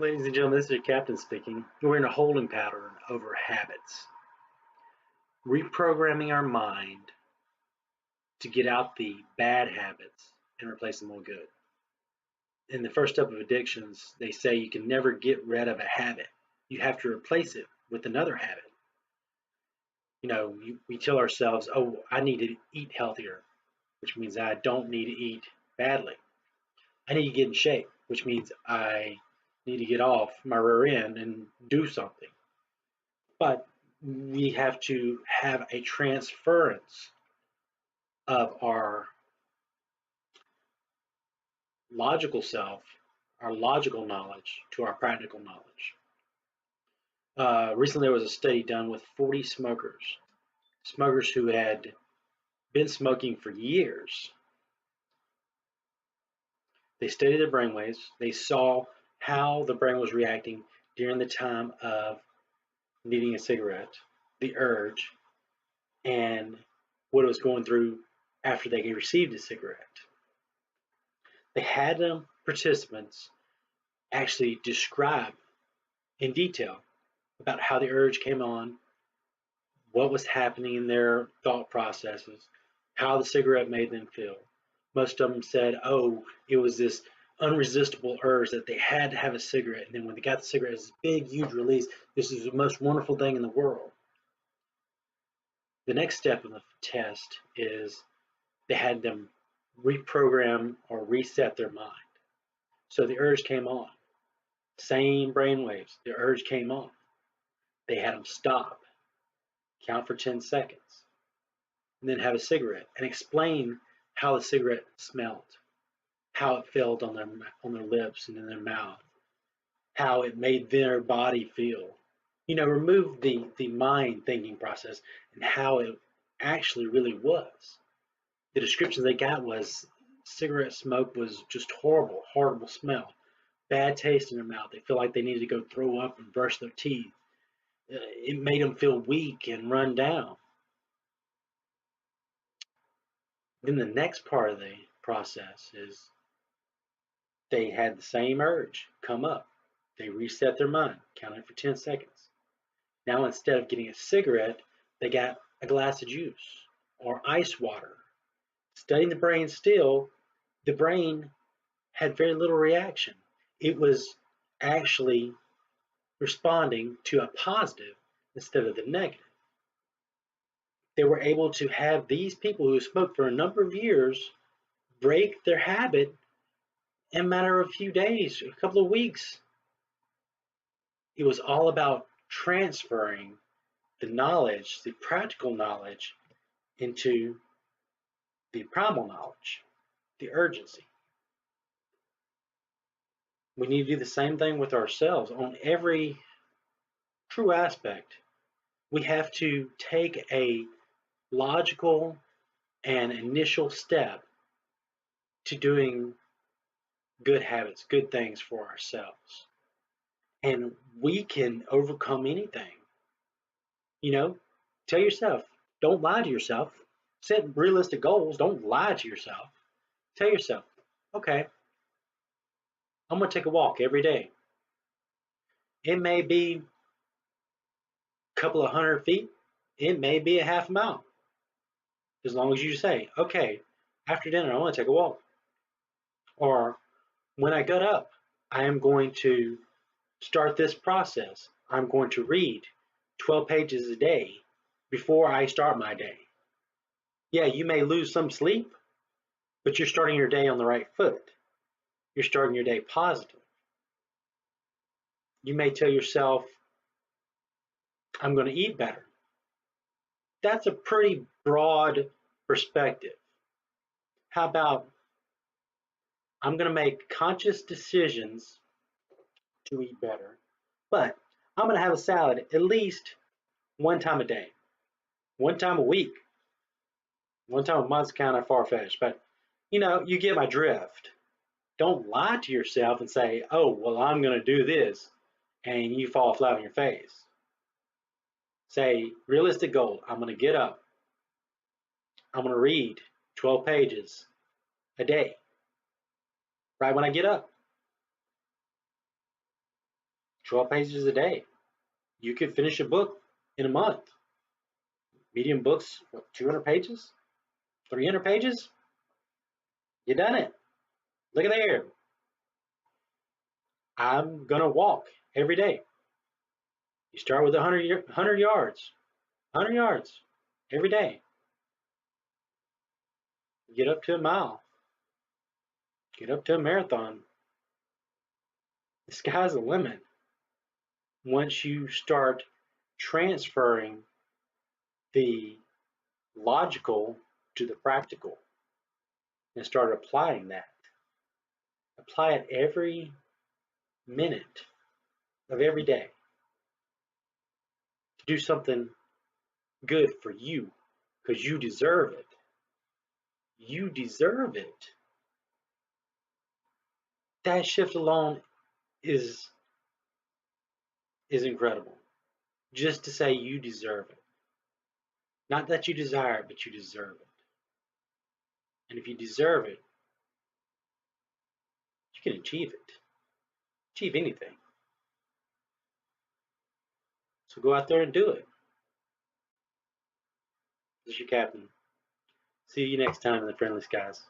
Ladies and gentlemen, this is your captain speaking. We're in a holding pattern over habits, reprogramming our mind to get out the bad habits and replace them with good. In the first step of addictions, they say you can never get rid of a habit. You have to replace it with another habit. We tell ourselves, oh, I need to eat healthier, which means I don't need to eat badly. I need to get in shape, which means I need to get off my rear end and do something. But we have to have a transference of our logical self, our logical knowledge, to our practical knowledge. Recently, there was a study done with 40 smokers who had been smoking for years. They studied their brainwaves. They saw how the brain was reacting during the time of needing a cigarette, the urge, and what it was going through after they received a cigarette. They had participants actually describe in detail about how the urge came on, what was happening in their thought processes, how the cigarette made them feel. Most of them said, oh, it was this unresistible urge that they had to have a cigarette. And then when they got the cigarette, it was this big, huge release. This is the most wonderful thing in the world. The next step in the test is they had them reprogram or reset their mind. So the urge came on. Same brainwaves. The urge came on. They had them stop, count for 10 seconds, and then have a cigarette and explain how the cigarette smelled, how it felt on their lips and in their mouth, how it made their body feel. Remove the mind thinking process and how it actually really was. The description they got was cigarette smoke was just horrible, horrible smell, bad taste in their mouth. They feel like they needed to go throw up and brush their teeth. It made them feel weak and run down. Then the next part of the process is they had the same urge come up. They reset their mind, counted for 10 seconds. Now instead of getting a cigarette, they got a glass of juice or ice water. Studying the brain still, the brain had very little reaction. It was actually responding to a positive instead of the negative. They were able to have these people who smoked for a number of years break their habit in a matter of a few days, a couple of weeks. It was all about transferring the knowledge, the practical knowledge, into the primal knowledge, the urgency. We need to do the same thing with ourselves on every true aspect. We have to take a logical and initial step to doing good habits, good things for ourselves. And we can overcome anything. Tell yourself, don't lie to yourself. Set realistic goals. Don't lie to yourself. Tell yourself, okay, I'm going to take a walk every day. It may be a couple of 100 feet. It may be a half mile. As long as you say, okay, after dinner, I want to take a walk. Or when I get up, I am going to start this process. I'm going to read 12 pages a day before I start my day. Yeah, you may lose some sleep, but you're starting your day on the right foot. You're starting your day positive. You may tell yourself, I'm going to eat better. That's a pretty broad perspective. How about, I'm going to make conscious decisions to eat better, but I'm going to have a salad at least one time a day, one time a week. One time a month's kind of far-fetched, but you get my drift. Don't lie to yourself and say, oh, well, I'm going to do this, and you fall flat on your face. Say, realistic goal, I'm going to get up. I'm going to read 12 pages a day, right when I get up. 12 pages a day. You could finish a book in a month. Medium books, what, 200 pages? 300 pages? You done it. Look at there. I'm going to walk every day. You start with 100 yards. 100 yards every day. Get up to a mile. Get up to a marathon. The sky's the limit once you start transferring the logical to the practical and start applying that. Apply it every minute of every day. Do something good for you because you deserve it. You deserve it. That shift alone is incredible. Just to say you deserve it. Not that you desire it, but you deserve it. And if you deserve it, you can achieve it. Achieve anything. So go out there and do it. This is your captain. See you next time in the Friendly Skies.